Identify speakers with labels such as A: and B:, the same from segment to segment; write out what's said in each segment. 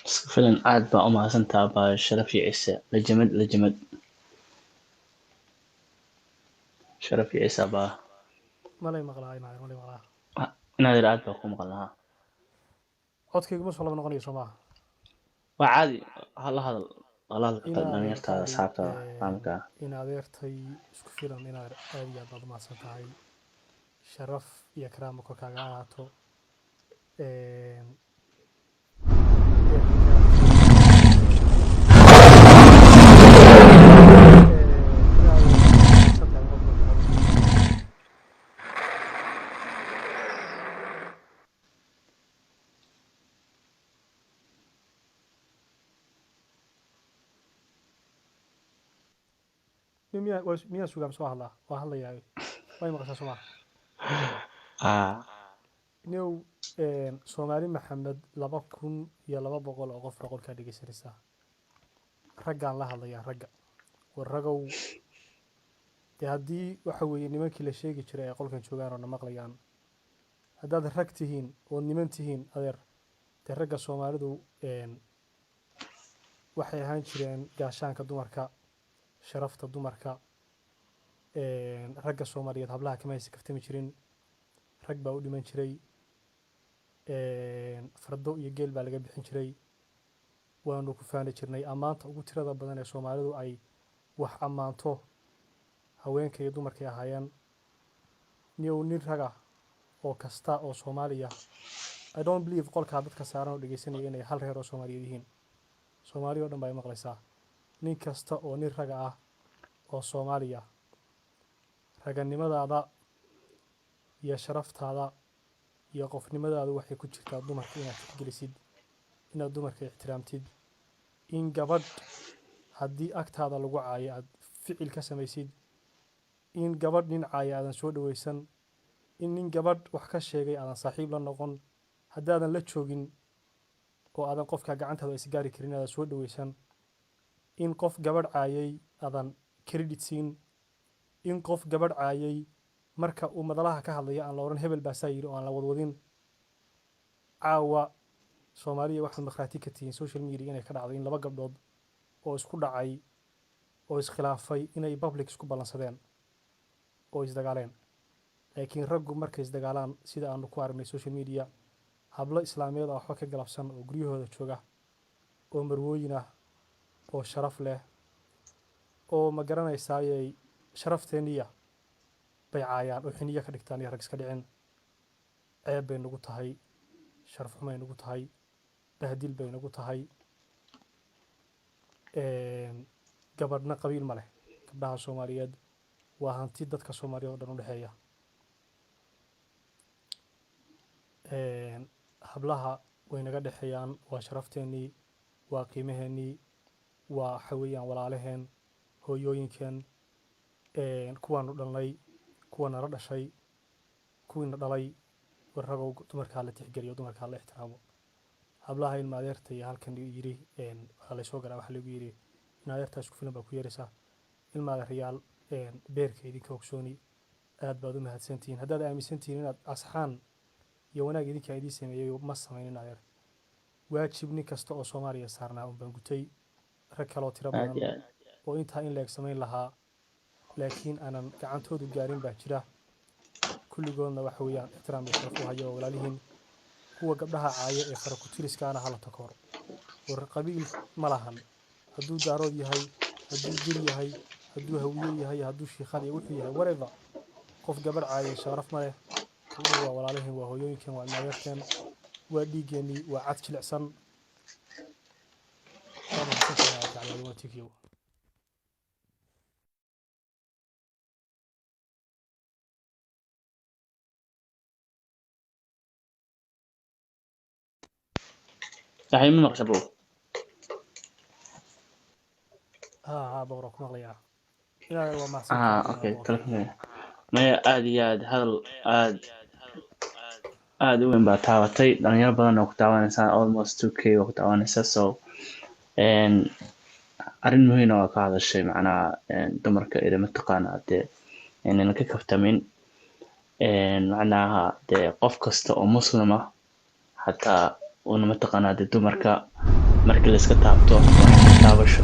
A: فعلا aad baa u mahadsantahay baa sharaf iyo ciise la jamad sharaf iyo ciise baa
B: malay maqlaa inaad malay maqlaa
A: inaad aad baa ku maqan lahaa
B: codkaygu ma soo laba noqonayo soo maaha
A: waa caadi hala hadal
B: ina
A: dhalinyartaada
B: adeertay
A: asxaabtaada fahamka
B: ina adeertay isku filan inaad aad iyo aad baad u mahadsan tahay sharaf iyo karaama korkaaga ahaato ehelkaaga inaad mahadsan tahay qofka kale miyaa sugaam soo hadlaa waa hadlayaa way maqashaa soo maaha
A: ah
B: new soomaali maxamed 2,200 oo qof qolkaa dhegeysanaysaa raggaan la hadlayaa ragga war ragow dee haddii waxa weeye nimankii la sheegi jiray ay qolkan joogaan oo na maqlayaan haddaad rag tihiin oo niman tihiin adeer dee ragga soomaalidu waxay ahaan jireen gaashaanka dumarka sharafta dumarka ragga soomaaliyeed hablaha kama haysa kaftami jirin rag baa u dhiman jiray fardo iyo geel baa laga bixin jiray waanu ku faani jirnay ammaanta ugu tirada badan ee soomaalidu ay wax ammaanto haweenka iyo dumarkay ahaayeen nin raga oo kasta oo soomaaliya I don't believe qolkaa dadka saaran oo dhegeysanaya inay hal reer oo soomaaliyeed yihiin soomaaliya oo dhan baa ay maqlaysaa nin kasta oo nin raga ah oo soomaaliya raganimadaada iyo sharaftaada iyo qofnimadaada waxay ku jirtaa dumarka inaad tixgelisid inaad dumarka ixtiraamtid in gabadh haddii agtaada lagu caayo aad ficil ka samaysid in gabadh nin caaya aadan soo dhaweysan in nin gabadh wax ka sheegay aadan saaxiib la noqon haddaadan la joogin oo aadan qofka gacantaada isgaari karin aadan soo dhaweysan in qof gabadh caayay aadan credit siin in qof gabadh caayay marka uu madalaha ka hadlaya aan la odhan hebel baasaa yidhi oo aan la wadwadin caawa soomaaliya waxaad markhaati ka tihiin social media inay ka dhacday in 2 gabdhood oo isku dhacay oo iskhilaafay inay public isku ballansadeen oo isdagaaleen laakiin raggu markay isdagaalaan sida aanu ku aragnay social media hablo islaamiyeed oo waxba ka galabsan oo guryahooda jooga oo marwooyin ah oo sharaf leh oo ma garanaysaayay sharafteeniya bay caayaan oo xiniyo ka dhigtaan iyo rag iska dhicin ceeb bay nagu tahay sharaf xumay nagu tahay bahdil bay nagu tahay gabadhna qabiil ma leh gabdhaha soomaaliyeed waa hanti dadka soomaaliyeed oo dhan u dhexeeya hablaha way naga dhexeeyaan waa sharafteenii waa qiimaheennii waa waxa weeyaan walaalaheen hooyooyinkeen kuwaanu dhalnay kuwa nala dhashay kuwiina dhalay warragow dumarkaa la tixgeliyo dumarkaa la ixtiraamo hablaha ilma adeertay halkan yidhi waxaa laysoo galaa waxaa lagu yidhi in adeertaa isku filan baa ku yeeraysaa ilma adeerayaal beerka idinka ogsooni aad baad u mahadsantihiin haddaad aaminsantihiin inaad asxaan iyo wanaag idinkaa idiin sameeyey ma samaynin adeer waajib nin kasta oo soomaaliya saarnaa un baan gutay rag kaloo tiro badan oo intaa in leeg samayn lahaa laakiin aanan gacantoodu gaarin baa jira kulligoodna waxa weeyaan ixtiraam iyo sharaf u hayo oo walaalihiin kuwa gabdhaha caaya ee farakutiriskaana hala takoor war qabiil ma lahan hadduu daarood yahay hadduu dir yahay hadduu hawiye yahay hadduu shiikhaan iyo wuxuu yahay whatever qof gabadh caayay sharaf ma leh waa walaalihiin waa hooyooyinkeen waa ilmaadeerkeen waa dhiiggeenii waa cad jilicsan waa mahadsantahay gacmooda watikiyow
A: صحيح ما مقشبو
B: ها بقرا ku maqlayaa ilaa waa mahadsantahay
A: اوكي تلفون ما aad iyo aad hadal aad u weyn baa taabatay dhalinyaro badan oo ku taawanaysaa almost 2k oo ku taawanaysaa so arrin muhiim ah oo ka hadashay macnaha dumarka ilma taqaana dee inaan ka kaftamin macnaha dee qof kasta oo muslim ah xataa una mataqaanaa dee dumarka markii la iska taabto wax taabasho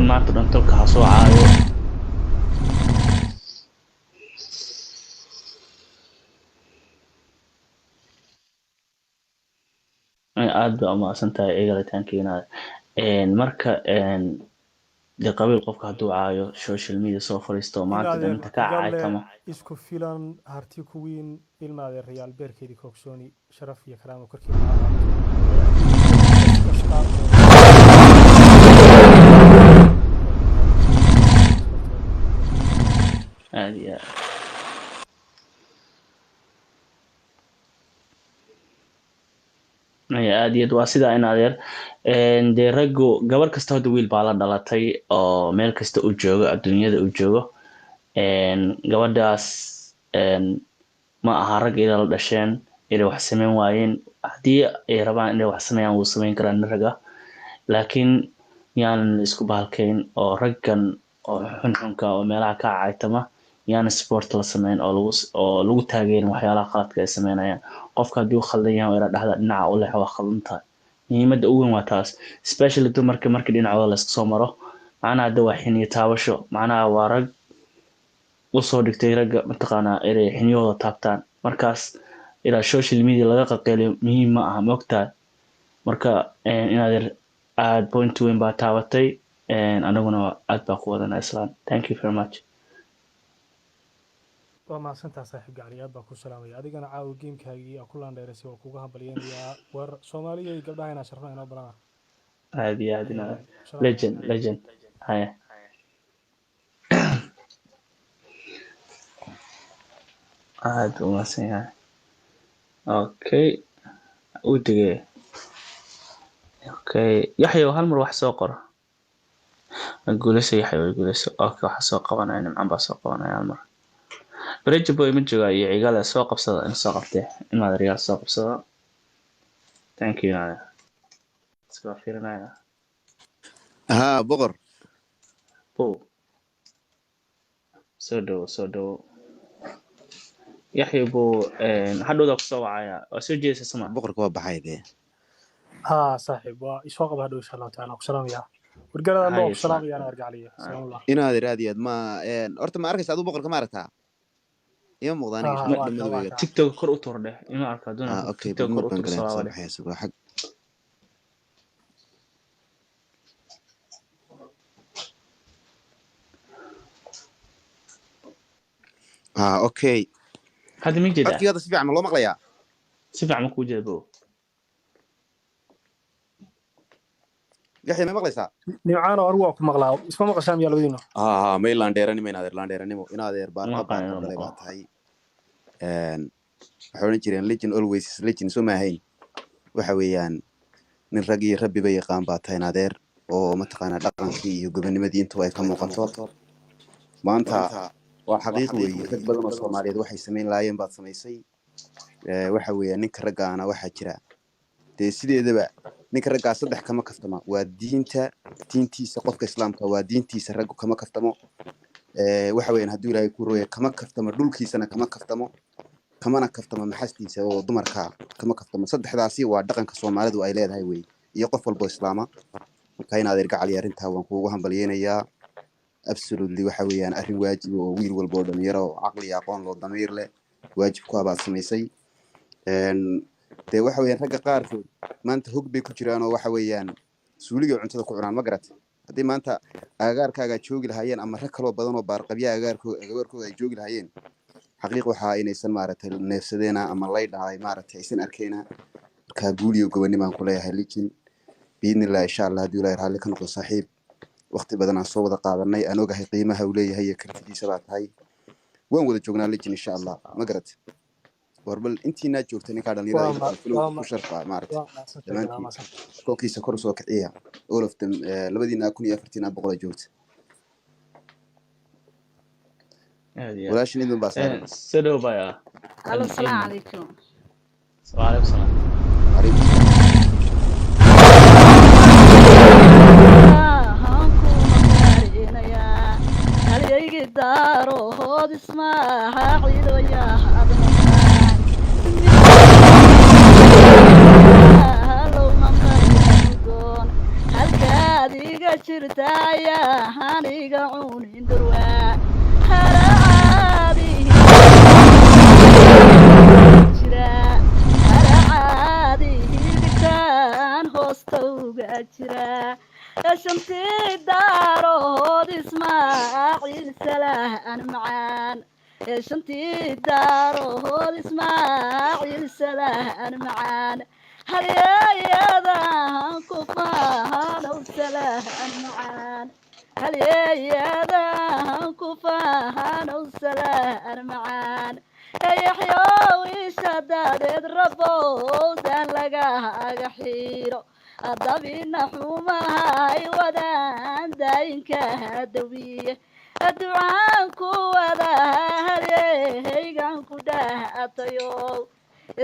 A: maanta dhan tolka ha soo caayo aad baa umahadsantahay eegalitaankiina marka dee qabiil qofka hadduu caayo social media soo fadhiisto maanta dhan inta ka caaytama
B: isku filan harti ku weyn ilmaade real beerkeedii koogsooni sharaf iyo karaamo korkeeda
A: aad iyo aad iyo waa sidaa in adeer dee raggu gabar kasta hadda wiil baa la dhalatay oo meel kasta u joogo adduunyada u joogo gabadhaas ma aha rag ila la dhasheen inay wax samayn waayeen haddii ay rabaan inay wax sameeyaan wuu samayn karaa nin raga laakiin yaanan isku bahalkayn oo raggan oo xunxunka oo meelaha ka caytama yaana sport la sameyn oo lagu taageerin waxyaalaha qaladka ay sameynayaan qofka haddii uu khaldan yahay ila dhahda dhinaca u leex waa khaldan tahay muhiimadda ugu weyn waa taas especially dumarka markii dhinacooda la iska soo maro macnaha hadda waa xiniyo taabasho macnaha waa rag usoo dhigtay ragga mataqaanaa inay xiniyahooda taabtaan markaas ilaa social media laga qaqeeliyo muhiim ma aha moogtahay marka inaad aad point weyn baa taabatay anaguna aad baa ku wadana islaan thank you very much
B: waa mahadsantaha saaxiib gacali aad baa ku salaamaya adigana caawa geemkaagii aa ku laandheeraysay waa kuga hambalyeynayaa war soomaaliya iyo gabdhaha inaa sharfna inoo balana
A: aad iyo aad ina legend haya aad u mahadsan yahay okay u digay okay yaxya hal mar wax soo qoro guulayso yaxya way guulayso okay waxa soo qabanaya nimcan baa soo qabanaya hal mar Bridge boy ma jooga iyo cigaal soo qabsada in soo qabtay imaad real soo qabsada thank you nada iska fiirinaya
C: boqor
A: soo dhow yaxya buu hadhowda ku soo wacaya waa soo jeedisa sama
C: boqorka waa baxay de
B: saaxiib waa isoo qaba hadhow insha Allah taala ku salaamaya wargarada loo ku salaamaya ana argacaliya salaam
C: inaad raadiyad ma horta ma arkaysa adu boqorka ma aragtaa iyo muuqdaaniga
A: TikTok kor u tordhe ima arka doona TikTok kor u tordhe
C: okay
A: hada ma jeeda
C: afkiga si fiican loo maqlayaa
A: si fiican ku jeedo
C: yaxya ma maqlaysaa
B: nimcaano argu waa ku maqlaa isma maqashaan yaa labadiino
C: may laandheeranimo inaadeer baan qabay baa tahay waxa oran jireen legend always is legend soo maahayn waxa weeyaan nin rag iyo rabbi bay yaqaan baa tahay inaadeer oo mataqaana dhaqankii iyo gobonimadii inta ay ka muuqato maanta waa xaqiiq weeye rag badan oo Soomaaliyeed waxay sameyn laayeen baad sameysay waxa weeyaan ninka raggaana waxa jira sideedaba ninka ragga saddex kama kaftama waa diintiisa qofka islaamka waa diintiisa raggu kama kaftamo waxa weeyaan haduu Ilaahay ku rooyay kama kaftamo dhulkiisana kama kaftamo kamana kaftamo maxastiisa oo dumarka kama kaftamo saddexdaasi waa dhaqanka Soomaalidu ay leedahay weey iyo qof walba islaama marka inaad irgacali arinta waan kuugu hambalyeeynaya absolutely waxa weeyaan arrin waajib oo wiil walba oo dhalinyaro oo aqli aqoon loo damiir leh waajib ku abaad sameysay waxa weeyaan ragga qaarkood maanta hog bay ku jiraan oo waxa weeyaan suuliga cuntada ku cunaan ma garatay hadii maanta agaarkaaga joogi lahaayeen ama rag kale oo badan oo baarqabiya agaarkooda ay joogi lahaayeen xaqiiq waxa inaysan maaragtay neefsadeena ama laydhaay maaragtay aysan arkeyna marka guuliyo gobonimaan ku leeyahay likin biidnillah insha Allah hadii Ilaahay raali ka noqdo saaxiib waqti badan aan soo wada qaadanay aan ogahay qiimaha uu leeyahay iyo kartidiisa baa tahay waan wada joognaa likin insha Allah ma garatay warbal intiina joogtay ninka dhalinyarada ku sharfa maaragtay kokiisa kor soo kiciya all of them labadiina 14 boqol joogtay walaashin idin baa saaran
A: sidoo baya
D: assalaamu alaykum
A: wa alaykum salaam
D: daro hod ismaha ciido ya jira shantii daarood ismaaciil salaan macaan shantii daarood ismaaciil salaan macaan halyeeyadan ku faanow salaan macaan halyeeyadan ku faanow salaan macaan yaxyow isha daadeed rabowdan lagaaga xiiro dabina xumahay wadaan daayinka dawiye ducaan ku wada halyeygan ku dhaatayow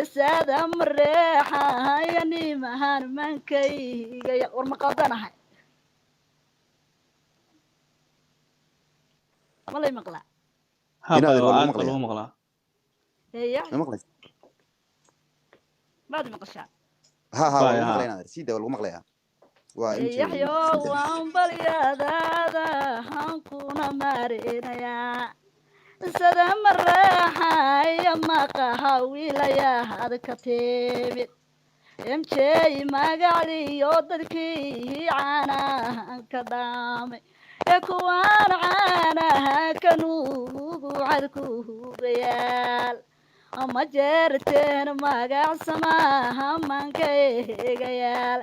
D: isaada mareexaya nimahan mankayga war ma qaldanahay malay maqlaa
C: inaad
A: waa
C: lagu
A: aad baa
C: maqlayaa
A: lagu maqlaa
D: yaxya
C: ma maqlaysa
D: maad maqashaa
C: ha ha waa
A: Bye,
C: lagu
A: ha.
C: maqlayaa inaad sida waa lagu maqlayaa waa intii
D: yaxyo waan balyadaada hankuna marinayaa sada mareexaya maqaha wiilayaad ka timid mj magacliyo dadkii caanahan ka dhaamay kuwaan caanaha kanuugu cadkuugayaal ma jeerteen magac samaha mankaygayaal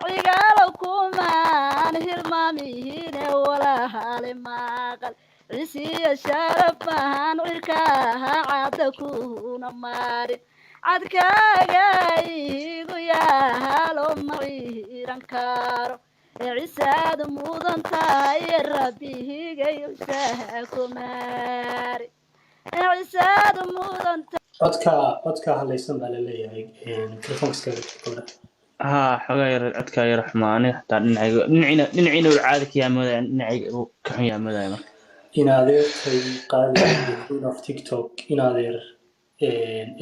D: cigaalo kumaan hilmaamihine walahaale maqal cisiya sharafahan cirkaha cadda kuna marin cadkaaga igu yaalo ma ciiran karo cisaad mudan tahay rabbihigayushaha ku maari cisaad mudan
B: codka halaysan baa laleeyahay telefoonkiskaga gabdha
A: ها حقاير عدك يا رحمن حتى دhinacina uu caadi ka yahay moodaya dhinacayga uu ka xun yahay moodaya marka
B: in adeertay qaali queen of tiktok in adeer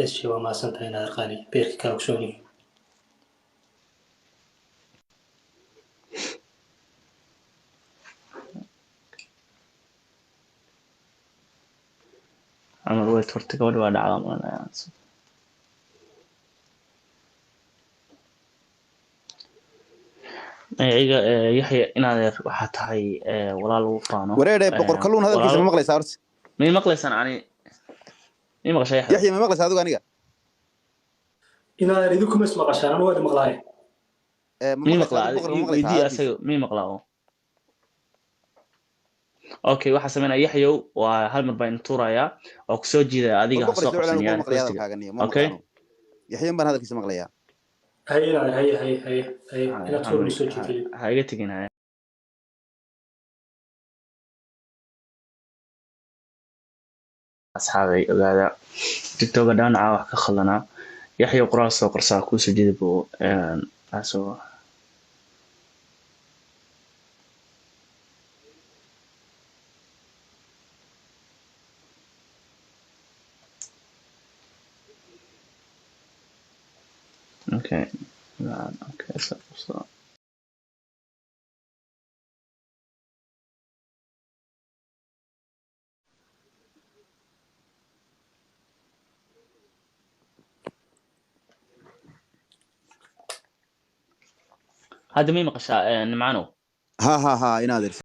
B: sj waa maasantahay in adeer qaali beerka kaa ogsooniyo
A: amar way turtay gabadha waa dhacda moodaya ayaga yaxya inaad waxaa tahay walaal ugu faano
C: wareere boqor kalluun hadalkiisa ma maqlaysaa horta
A: may maqlaysaan ani may maqashay yaxya
C: yaxya ma maqlaysaa adigu aniga
B: in adeer idinkuma is maqashaan anu waad maqlaaye
C: ma
A: may
C: maqlaysaa
A: maqlaa
C: adigu boqor ma
A: weydii
C: maqlaysaa
A: asaga may maqlaa oo okay waxaa sameynaya yaxyow waa hal mar baan tuurayaa oo kusoo jiidaya adiga ha
C: boqor
A: soo
C: soo celan
A: qabsanayaan
C: ku maqlaya
A: hoostiga
C: hadalkaaga niyo ma
A: okay
C: maqlaano yaxyan baan hadalkiisa maqlayaa
B: haye in adeer haye inaad tuurni soo jiitay
A: ha iga tegin haya asxaabay ogaada tiktoka dhanaca wax ka khaldanaa yaxya qoraal soo qorsaa kuusoo jeeda buu asoo okay okay so هذا مين مقشع نمعانو
C: ha ha ha inaad